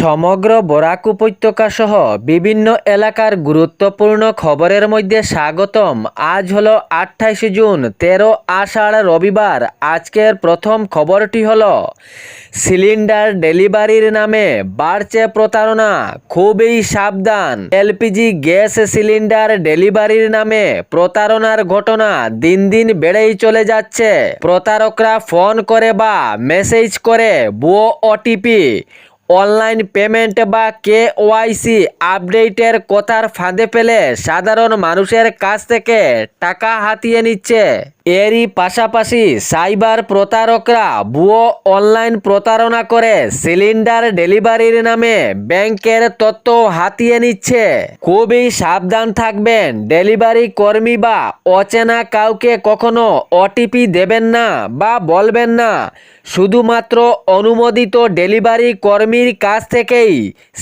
সমগ্র বরাক উপত্যকা সহ বিভিন্ন এলাকার গুরুত্বপূর্ণ খবরের মধ্যে স্বাগতম। আজ হলো 28 জুন, 13 আষাঢ়, রবিবার। আজকের প্রথম খবরটি হলো সিলিন্ডার ডেলিভারির নামে বাড়ছে প্রতারণা, খুবই সাবধান। এলপিজি গ্যাস সিলিন্ডার ডেলিভারির নামে প্রতারণার ঘটনা দিন দিন বেড়েই চলে যাচ্ছে। প্রতারকরা ফোন করে বা মেসেজ করে ভুয়ো ওটিপি, অনলাইন পেমেন্ট বা কেওয়াইসি আপডেটের কথার ফাঁদে ফেলে সাধারণ মানুষের কাছ থেকে টাকা হাতিয়ে নিচ্ছে। এরই পাশাপাশি সাইবার প্রতারকরা ভুয়ো অনলাইন প্রতারণা করে সিলিন্ডার ডেলিভারির নামে ব্যাংকের তথ্য হাতিয়ে নিচ্ছে। খুবই সাবধান থাকবেন। ডেলিভারি কর্মী বা অচেনা কাউকে কখনো ওটিপি দেবেন না বা বলবেন না। শুধুমাত্র অনুমোদিত ডেলিভারি কর্মীর কাছ থেকেই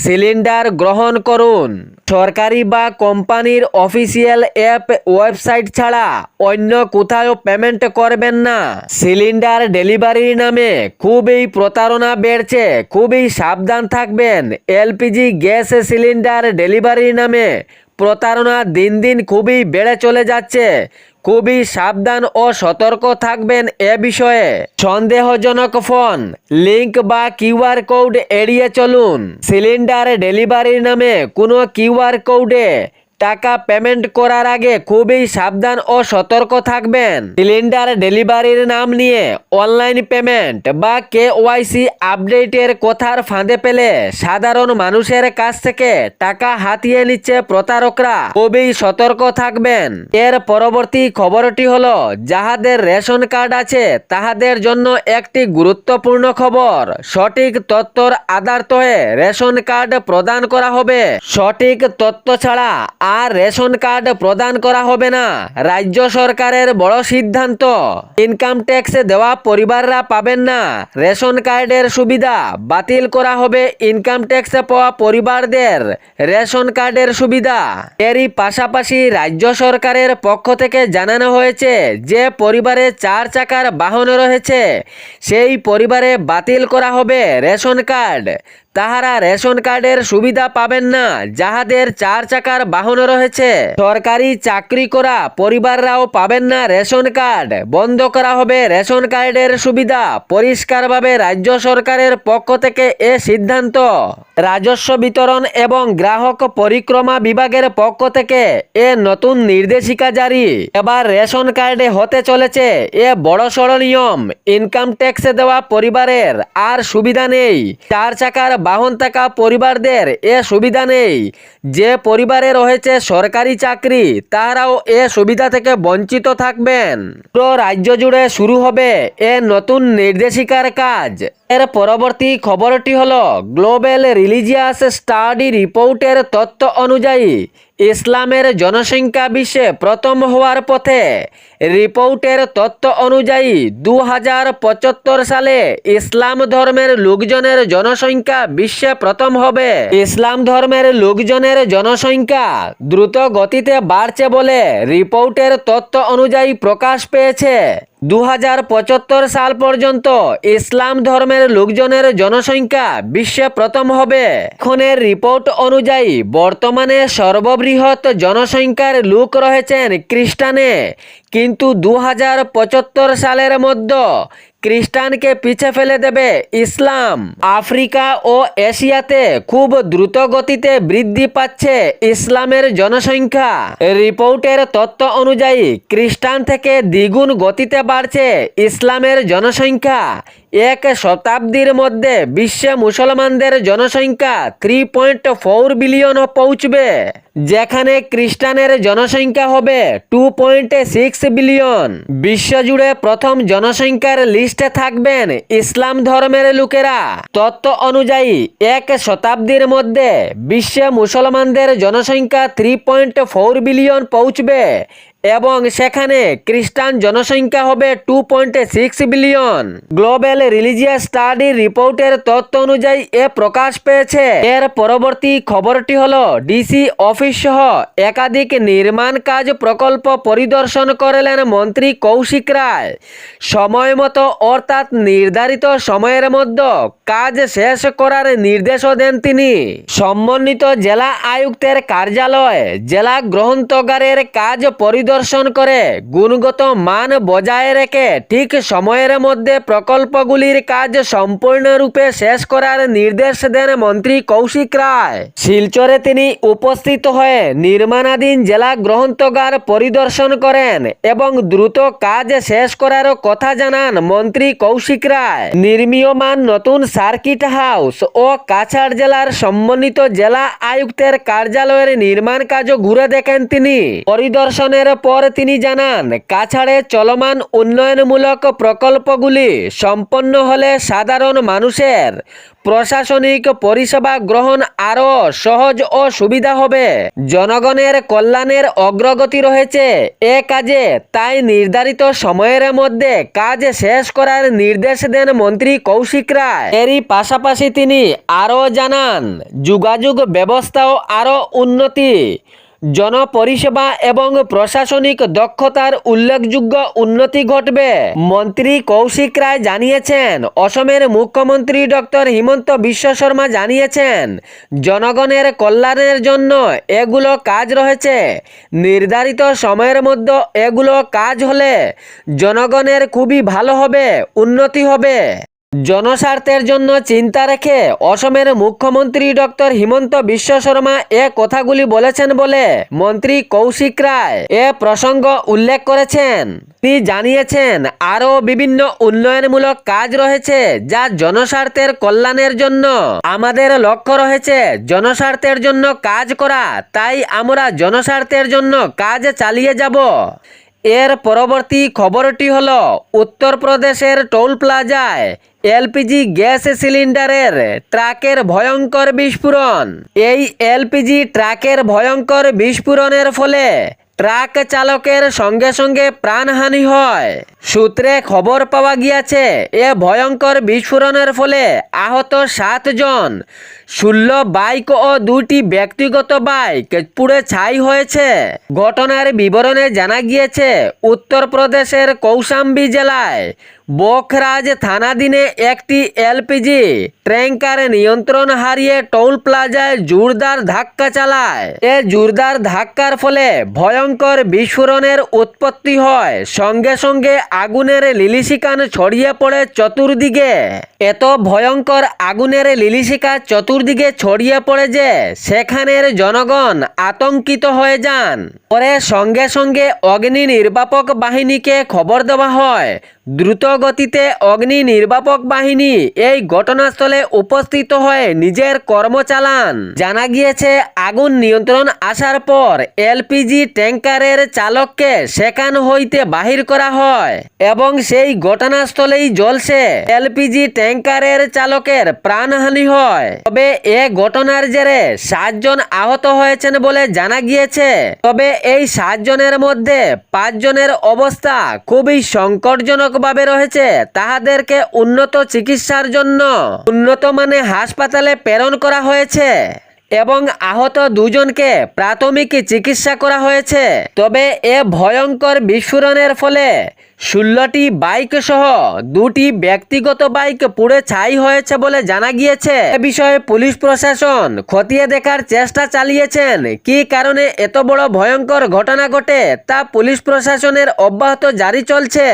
সিলিন্ডার গ্রহণ করুন। সরকারি বা কোম্পানির অফিসিয়াল অ্যাপ, ওয়েবসাইট ছাড়া অন্য কোথাও পেমেন্ট করবেন না। সিলিন্ডার ডেলিভারির নামে খুবই প্রতারণা বেড়েছে, খুবই সাবধান থাকবেন। এলপিজি গ্যাস সিলিন্ডার ডেলিভারির নামে প্রতারণা দিন দিন খুবই বেড়ে চলে যাচ্ছে। খুবই সাবধান ও সতর্ক থাকবেন এ বিষয়ে। সন্দেহজনক ফোন, লিংক বা কিউআর কোড এড়িয়ে চলুন। সিলিন্ডার ডেলিভারির নামে কোনো কিউআর কোডে টাকা পেমেন্ট করার আগে খুবই সাবধান ও সতর্ক থাকবেন। সিলিন্ডার ডেলিভারির নাম নিয়ে অনলাইন পেমেন্ট বা কেওয়াইসি আপডেটের কথার ফাঁদে পেলে সাধারণ মানুষের কাছ থেকে টাকা হাতিয়ে নিচ্ছে প্রতারকরা। খুবই সতর্ক থাকবেন। এর পরবর্তী খবরটি হলো, যাহাদের রেশন কার্ড আছে তাহাদের জন্য একটি গুরুত্বপূর্ণ খবর। সঠিক তথ্যর আধারে রেশন কার্ড প্রদান করা হবে। সঠিক তথ্য ছাড়া আর রেশন কার্ড প্রদান করা হবে না। রাজ্য সরকারের বড় সিদ্ধান্ত। ইনকাম ট্যাক্স দেওয়া পরিবাররা পাবেন না রেশন কার্ডের সুবিধা। বাতিল করা হবে ইনকাম ট্যাক্স পাওয়া পরিবারদের রেশন কার্ডের সুবিধা। এরই পাশাপাশি রাজ্য সরকারের পক্ষ থেকে জানানো হয়েছে, যে পরিবারে 4 চাকার বাহন রয়েছে সেই পরিবারে বাতিল করা হবে রেশন কার্ড। তাহারা রেশন কার্ডের সুবিধা পাবেন না যাহাদের 4 চাকার বাহন রয়েছে। সরকারি চাকরি করা পরিবাররাও পাবেন না রেশন কার্ড। বন্ধ করা হবে রেশন কার্ডের সুবিধা। পরিষ্কারভাবে রাজ্য সরকারের পক্ষ থেকে এ সিদ্ধান্ত। রাজস্ব বিতরণ এবং গ্রাহক পরিক্রমা বিভাগের পক্ষ থেকে এ নতুন নির্দেশিকা জারি। এবার রেশন কার্ডে হতে চলেছে এ বড়সড় নিয়ম। ইনকাম ট্যাক্স দেওয়া পরিবারের আর সুবিধা নেই। 4 চাকার বাহন থাকা পরিবারদের এ সুবিধা নেই। যে পরিবারে রয়েছে সরকারি চাকরি তারাও এ সুবিধা থেকে বঞ্চিত থাকবেন। পুরো রাজ্য জুড়ে শুরু হবে এ নতুন নির্দেশিকার কাজ। এর পরবর্তী খবরটি হলো, গ্লোবাল রিলিজিয়াস স্টাডি রিপোর্টের তথ্য অনুযায়ী ইসলামের জনসংখ্যা বিশ্বে প্রথম হওয়ার পথে। রিপোর্টের তথ্য অনুযায়ী 2075 সালে ইসলাম ধর্মের লোকজনের জনসংখ্যা বিশ্বে প্রথম হবে। ইসলাম ধর্মের লোকজনের জনসংখ্যা দ্রুত গতিতে বাড়ছে বলে রিপোর্টের তথ্য অনুযায়ী প্রকাশ পেয়েছে। 2075 সাল পর্যন্ত ইসলাম ধর্মের লোকজনের জনসংখ্যা বিশ্বে প্রথম হবে। এখনের রিপোর্ট অনুযায়ী বর্তমানে সর্ববৃহৎ জনসংখ্যার লোক রয়েছেন খ্রিস্টানে, কিন্তু 2075 সালের মধ্যে খ্রিস্টানকে পিছে ফেলে দেবে ইসলাম। আফ্রিকা ও এশিয়াতে খুব দ্রুত গতিতে বৃদ্ধি পাচ্ছে ইসলামের জনসংখ্যা। রিপোর্টের তথ্য অনুযায়ী খ্রিস্টান থেকে দ্বিগুণ গতিতে বাড়ছে ইসলামের জনসংখ্যা। 1 শতাব্দীর মধ্যে বিশ্বে মুসলমানদের জনসংখ্যা 3.4 বিলিয়ন পৌঁছবে, যেখানে খ্রিস্টানের জনসংখ্যা হবে 2.6 বিলিয়ন। বিশ্বজুড়ে প্রথম জনসংখ্যার লিস্টে থাকবেন ইসলাম ধর্মের লোকেরা। তথ্য অনুযায়ী 1 শতাব্দীর মধ্যে বিশ্বে মুসলমানদের জনসংখ্যা 3.4 বিলিয়ন পৌঁছবে। এবং সেখানে খ্রিস্টান জনসংখ্যা হবে 2.6 বিলিয়ন। গ্লোবাল রিলিজিয়াস স্টাডি রিপোর্টের তথ্য অনুযায়ী এ প্রকাশ পেয়েছে। এর পরবর্তী খবরটি হলো ডিসি অফিস সহ একাধিক নির্মাণ কাজ প্রকল্প পরিদর্শন করলেন মন্ত্রী কৌশিক রায়। সময় মতো অর্থাৎ নির্ধারিত সময়ের মধ্যে কাজ শেষ করার নির্দেশও দেন তিনি। সমন্বিত জেলা আয়ুক্তের কার্যালয় জেলা গ্রন্থাগারের কাজ পরিদর্শন করে গুণগত মান বজায় রেখে ঠিক সময়ের মধ্যে প্রকল্পগুলির কাজ সম্পূর্ণরূপে শেষ করার নির্দেশ দেন মন্ত্রী কৌশিক রায়। শিলচরে তিনি উপস্থিত হয়ে নির্মাণাধীন জেলা গ্রন্থাগার পরিদর্শন করেন এবং দ্রুত কাজ শেষ করার কথা জানান মন্ত্রী কৌশিক রায়। নির্মীয়মান নতুন সার্কিট হাউস ও কাছাড় জেলার সমন্বিত জেলা আয়ুক্তের কার্যালয়ের নির্মাণ কাজও ঘুরে দেখেন তিনি। পরিদর্শনের পর তিনি জানান, কাছাড়ে চলমান উন্নয়নমূলক প্রকল্পগুলি সম্পন্ন হলে সাধারণ মানুষের প্রশাসনিক পরিষেবা গ্রহণ আরও সহজ ও সুবিধা হবে। জনগণের কল্যাণের অগ্রগতি রয়েছে এ কাজে, তাই নির্ধারিত সময়ের মধ্যে কাজ শেষ করার নির্দেশ দেন মন্ত্রী কৌশিক রায়। এরই পাশাপাশি তিনি আরও জানান, যোগাযোগ ব্যবস্থাও আরও উন্নতি, জনপরিষেবা এবং প্রশাসনিক দক্ষতার উল্লেখযোগ্য উন্নতি ঘটবে। মন্ত্রী কৌশিক রায় জানিয়েছেন, অসমের মুখ্যমন্ত্রী ডক্টর হিমন্ত বিশ্ব শর্মা জানিয়েছেন, জনগণের কল্যাণের জন্য এগুলো কাজ রয়েছে। নির্ধারিত সময়ের মধ্যে এগুলো কাজ হলে জনগণের খুবই ভালো হবে, উন্নতি হবে। জনস্বার্থের জন্য চিন্তা রেখে অসমের মুখ্যমন্ত্রী ডক্টর হিমন্ত বিশ্ব শর্মা এ কথাগুলি বলেছেন বলে মন্ত্রী কৌশিক রায় এ প্রসঙ্গ উল্লেখ করেছেন। তিনি জানিয়েছেন, আরও বিভিন্ন উন্নয়নমূলক কাজ রয়েছে যা জনস্বার্থের কল্যাণের জন্য। আমাদের লক্ষ্য রয়েছে জনস্বার্থের জন্য কাজ করা, তাই আমরা জনস্বার্থের জন্য কাজ চালিয়ে যাব। এর পরবর্তী খবরটি হলো, উত্তরপ্রদেশের টোল প্লাজায় এলপিজি গ্যাস সিলিন্ডারের ট্রাকের ভয়ঙ্কর বিস্ফোরণ। এই এলপিজি ট্রাকের ভয়ঙ্কর বিস্ফোরণের ফলে ট্রাক চালকের সঙ্গে সঙ্গে প্রাণহানি হয়। সূত্রে খবর পাওয়া গিয়েছে, এ ভয়ঙ্কর বিস্ফোরণের ফলে আহত 7 জন, 16 বাইক ও 2টি ব্যক্তিগত বাইক পুড়ে ছাই হয়েছে। ঘটনার বিবরণে জানা গিয়েছে, উত্তরপ্রদেশের কৌশাম্বী জেলায় বখরাজ থানাধীনে একটি এলপিজি ট্যাঙ্কার নিয়ন্ত্রণ হারিয়ে টোল প্লাজায় জোরদার ধাক্কা চালায়। এ জোরদার ধাক্কার ফলে ভয়ঙ্কর বিস্ফোরণের উৎপত্তি হয়। সঙ্গে সঙ্গে আগুনের লিলিশিকান ছড়িয়ে পড়ে চতুর্দিকে। এত ভয়ঙ্কর আগুনের লিলিশিকা চতুর্দিকে ছড়িয়ে পড়ে যে সেখানের জনগণ আতঙ্কিত হয়ে যান। পরে সঙ্গে সঙ্গে অগ্নি নির্বাপক বাহিনীকে খবর দেওয়া হয়। দ্রুত গতিতে অগ্নি নির্বাপক বাহিনী এই ঘটনাস্থলে উপস্থিত হয়ে নিজের কর্ম চালান। জানা গিয়েছে, আগুন নিয়ন্ত্রণ আসার পর এলপিজি ট্যাঙ্কারের চালককে সেখান হইতে বাহির করা হয় এবং সেই ঘটনাস্থলেই জ্বলছে এলপিজি ট্যাঙ্কারের চালকের প্রাণহানি হয়। তবে এ ঘটনার জেরে 7 জন আহত হয়েছেন বলে জানা গিয়েছে। তবে এই 7 জনের মধ্যে 5 জনের অবস্থা খুবই সংকটজনক ভাবে রয়েছে। তাহাদেরকে উন্নত চিকিৎসার জন্য উন্নত মানের হাসপাতালে প্রেরণ করা হয়েছে এবং আহত 2 জনকে প্রাথমিক চিকিৎসা করা হয়েছে। তবে এ ভয়ঙ্কর বিস্ফোরণের ফলে 16টি বাইক সহ 2টি ব্যক্তিগত বাইক পুড়ে ছাই হয়েছে বলে জানা গিয়েছে। এ বিষয়ে পুলিশ প্রশাসন খতিয়ে দেখার চেষ্টা চালিয়েছেন। কী কারণে এত বড় ভয়ঙ্কর ঘটনা ঘটে তা পুলিশ প্রশাসনের অব্যাহত জারি চলছে।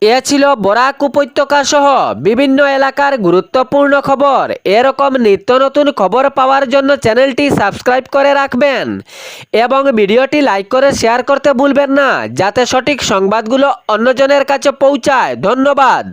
এ ছিল বরাক উপত্যকা সহ বিভিন্ন এলাকার গুরুত্বপূর্ণ খবর। এরকম নিত্য নতুন খবর পাওয়ার জন্য চ্যানেলটি সাবস্ক্রাইব করে রাখবেন এবং ভিডিওটি লাইক করে শেয়ার করতে ভুলবেন না, যাতে সঠিক সংবাদগুলো অন্যজনের কাছে পৌঁছায়। ধন্যবাদ।